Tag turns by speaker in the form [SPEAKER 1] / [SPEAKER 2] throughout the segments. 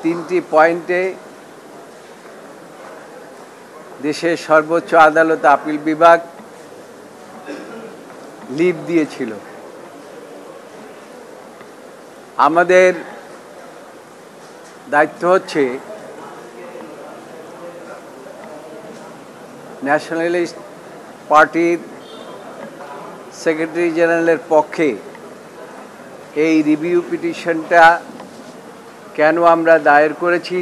[SPEAKER 1] তিনটি পয়েন্টে দেশের সর্বোচ্চ আদালত আপিল বিভাগ লিভ দিয়েছিল। আমাদের দায়িত্ব হচ্ছে ন্যাশনালিস্ট পার্টির সেক্রেটারি জেনারেলের পক্ষে এই রিভিউ পিটিশনটা কেন আমরা দায়ের করেছি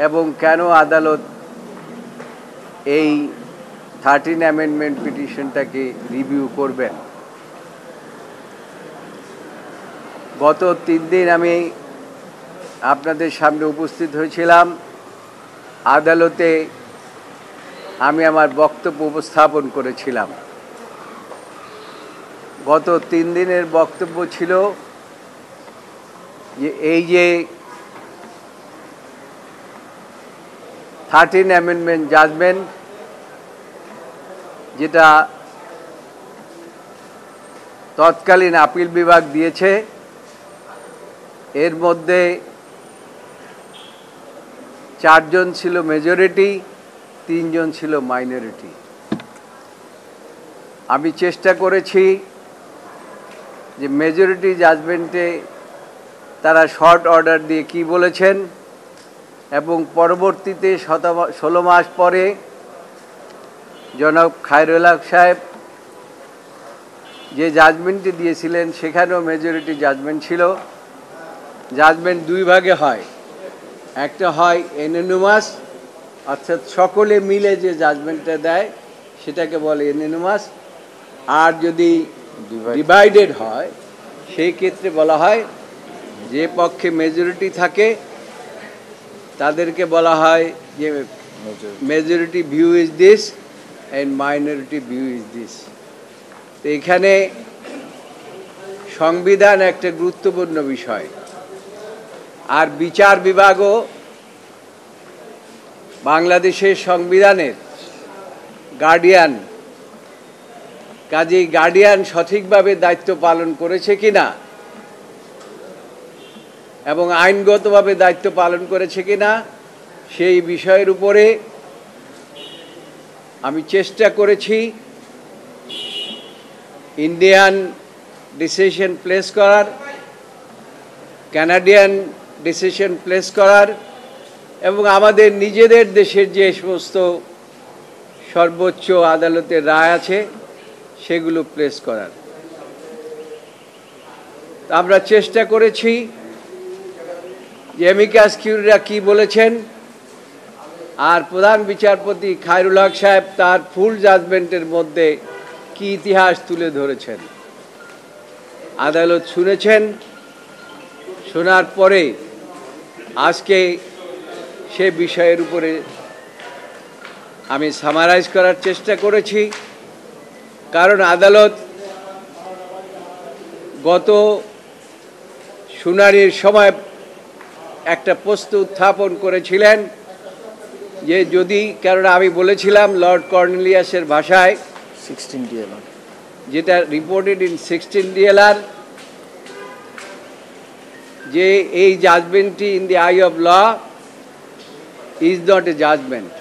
[SPEAKER 1] এবং কেন আদালত এই 13 অ্যামেন্ডমেন্ট পিটিশনটাকে রিভিউ করবেন। গত 3 দিন আমি আপনাদের সামনে উপস্থিত হয়েছিলাম। আদালতে আমি আমার বক্তব্য উপস্থাপন করেছিলাম। গত 3 দিনের বক্তব্য ছিল যে এই যে 13 অ্যামেন্ডমেন্ট জাজমেন্ট যেটা তৎকালীন আপিল বিভাগ দিয়েছে, এর মধ্যে 4 জন ছিল মেজরিটি, 3 জন ছিল মাইনরিটি। আমি চেষ্টা করেছি যে মেজরিটি জাজমেন্টে তারা শর্ট অর্ডার দিয়ে কি বলেছেন এবং পরবর্তীতে 16 মাস পরে জনাব খায়রুল হক সাহেব যে জাজমেন্টটি দিয়েছিলেন সেখানেও মেজরিটি জাজমেন্ট ছিল। জাজমেন্ট 2 ভাগে হয়, একটা হয় এননিমাস, অর্থাৎ সকলে মিলে যে জাজমেন্টটা দেয় সেটাকে বলে এননিমাস, আর যদি ডিভাইডেড হয় সেই ক্ষেত্রে বলা হয় যে পক্ষে মেজরিটি থাকে তাদেরকে বলা হয় যে majority view is this and minority view is this. তো এখানে সংবিধান একটা গুরুত্বপূর্ণ বিষয়, আর বিচার বিভাগও বাংলাদেশের সংবিধানের গার্ডিয়ান। কাজেই গার্ডিয়ান সঠিকভাবে দায়িত্ব পালন করেছে কিনা এবং আইনগতভাবে দায়িত্ব পালন করেছে কিনা সেই বিষয়ের উপরে আমি চেষ্টা করেছি ইন্ডিয়ান ডিসিশন প্লেস করার, কানাডিয়ান ডিসিশন প্লেস করার এবং আমাদের নিজেদের দেশের যে সমস্ত সর্বোচ্চ আদালতের রায় আছে সেগুলো প্লেস করার। আমরা চেষ্টা করেছি যে অ্যামিকাস কিউরিরা কি বলেছেন, আর প্রধান বিচারপতি খায়রুল হক সাহেব তার ফুল জাজমেন্টের মধ্যে কি ইতিহাস তুলে ধরেছেন। আদালত শুনেছেন, শোনার পরে আজকে সে বিষয়ের উপরে আমি সামারাইজ করার চেষ্টা করেছি। কারণ আদালত গত শুনানির সময় একটা প্রশ্ন উত্থাপন করেছিলেন যে যদি, কারণ আমি বলেছিলাম লর্ড কর্নেলিয়াসের ভাষায়
[SPEAKER 2] 16 DLR,
[SPEAKER 1] যেটা রিপোর্টেড ইন 16 DLR, যে এই জাজমেন্টটি in the eye of law is not a judgement.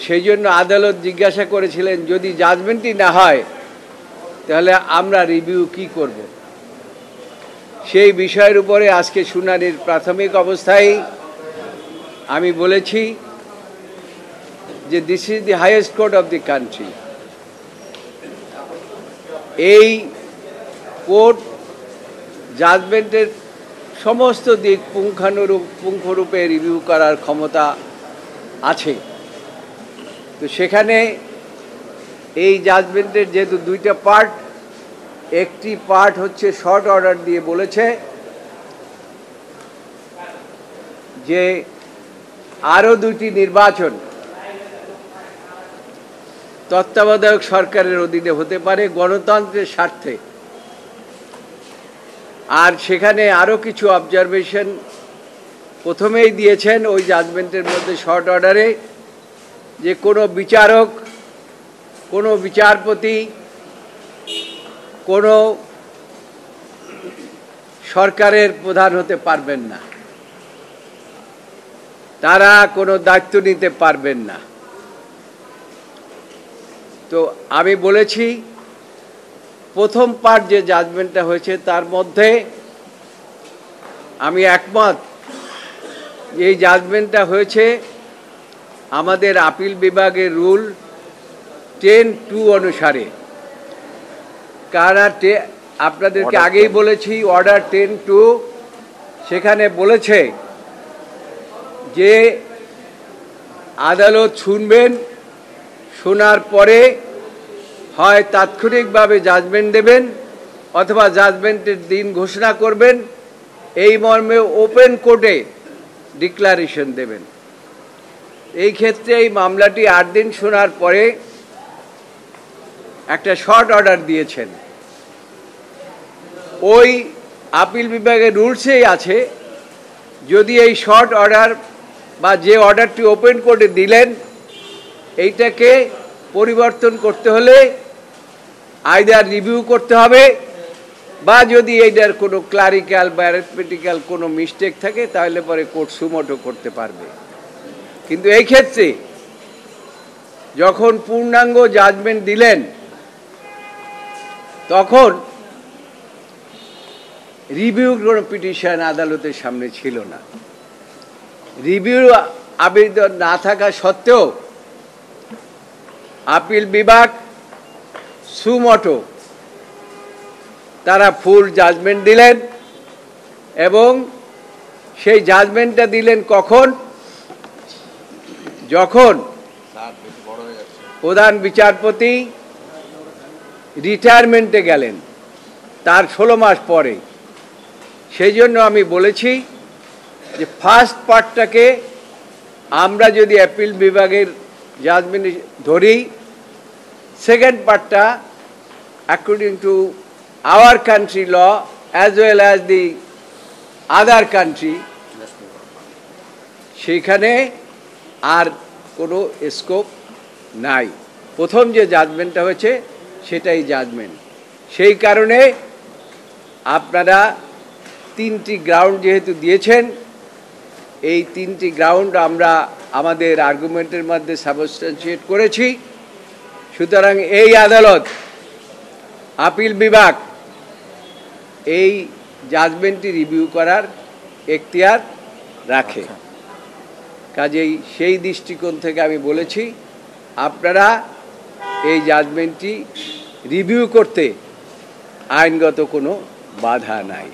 [SPEAKER 1] সেই জন্য আদালত জিজ্ঞাসা করেছিলেন যদি জাজমেন্টই না হয় তাহলে আমরা রিভিউ কি করব। সেই বিষয়ের উপরে আজকে শুনানির প্রাথমিক অবস্থায় আমি বলেছি যে this is the highest court of the country. এই কোর্ট জাজমেন্টের সমস্ত দিক পুঙ্খানুপুঙ্খরূপে রিভিউ করার ক্ষমতা আছে। তো সেখানে এই জাজমেন্টের যেহেতু 2টা পার্ট, একটি পার্ট হচ্ছে শর্ট অর্ডার দিয়ে বলেছে যে আরও 2টি নির্বাচন তত্ত্বাবধায়ক সরকারের অধীনে হতে পারে গণতন্ত্রের স্বার্থে, আর সেখানে আরও কিছু অবজারভেশন প্রথমেই দিয়েছেন ওই জাজমেন্টের মধ্যে শর্ট অর্ডারে, যে কোনো বিচারক, কোনো বিচারপতি, কোনো সরকারের প্রধান হতে পারবেন না, তারা কোনো দায়িত্ব নিতে পারবেন না। তো আমি বলেছি প্রথম পার্ট যে জাজমেন্টটা হয়েছে তার মধ্যে আমি একমত। এই জাজমেন্টটা হয়েছে আমাদের আপিল বিভাগের রুল 10(2) অনুসারে। কারণ আপনাদেরকে আগেই বলেছি অর্ডার 10(2) সেখানে বলেছে যে আদালত শুনবেন, শোনার পরে হয় তাৎক্ষণিকভাবে জাজমেন্ট দেবেন অথবা জাজমেন্টের দিন ঘোষণা করবেন, এই মর্মে ওপেন কোর্টে ডিক্লারেশন দেবেন। এই ক্ষেত্রে এই মামলাটি 8 দিন শোনার পরে একটা শর্ট অর্ডার দিয়েছেন। ওই আপিল বিভাগের রুলসেই আছে, যদি এই শর্ট অর্ডার বা যে অর্ডারটি ওপেন কোর্টে দিলেন এইটাকে পরিবর্তন করতে হলে আইদার রিভিউ করতে হবে, বা যদি এইটার কোনো ক্লারিক্যাল বা অ্যারিথমেটিক্যাল কোনো মিস্টেক থাকে তাহলে পরে কোর্ট সুমোটো করতে পারবে। কিন্তু এই ক্ষেত্রে যখন পূর্ণাঙ্গ জাজমেন্ট দিলেন তখন রিভিউ কোনো পিটিশন আদালতের সামনে ছিল না। রিভিউ আবেদন না থাকা সত্ত্বেও আপিল বিভাগ সুমোটো তারা ফুল জাজমেন্ট দিলেন, এবং সেই জাজমেন্টটা দিলেন কখন? যখন প্রধান বিচারপতি রিটায়ারমেন্টে গেলেন তার 16 মাস পরে। সেই জন্য আমি বলেছি যে ফার্স্ট পার্টটাকে আমরা যদি অ্যাপিল বিভাগের জাজমেন্ট ধরি, সেকেন্ড পার্টটা according to our country law as well as the other country, সেখানে আর কোনো স্কোপ নাই। প্রথম যে জাজমেন্টটা হয়েছে সেটাই জাজমেন্ট। সেই কারণে আপনারা 3টি গ্রাউন্ড যেহেতু দিয়েছেন, এই 3টি গ্রাউন্ড আমরা আমাদের আর্গুমেন্টের মধ্যে সাবস্টান্সিয়েট করেছি। সুতরাং এই আদালত আপিল বিভাগ এই জাজমেন্টটি রিভিউ করার এখতিয়ার রাখে। কাজেই সেই দৃষ্টিকোণ থেকে আমি বলেছি আপনারা এই জাজমেন্টটি রিভিউ করতে আইনগত কোনো বাধা নাই।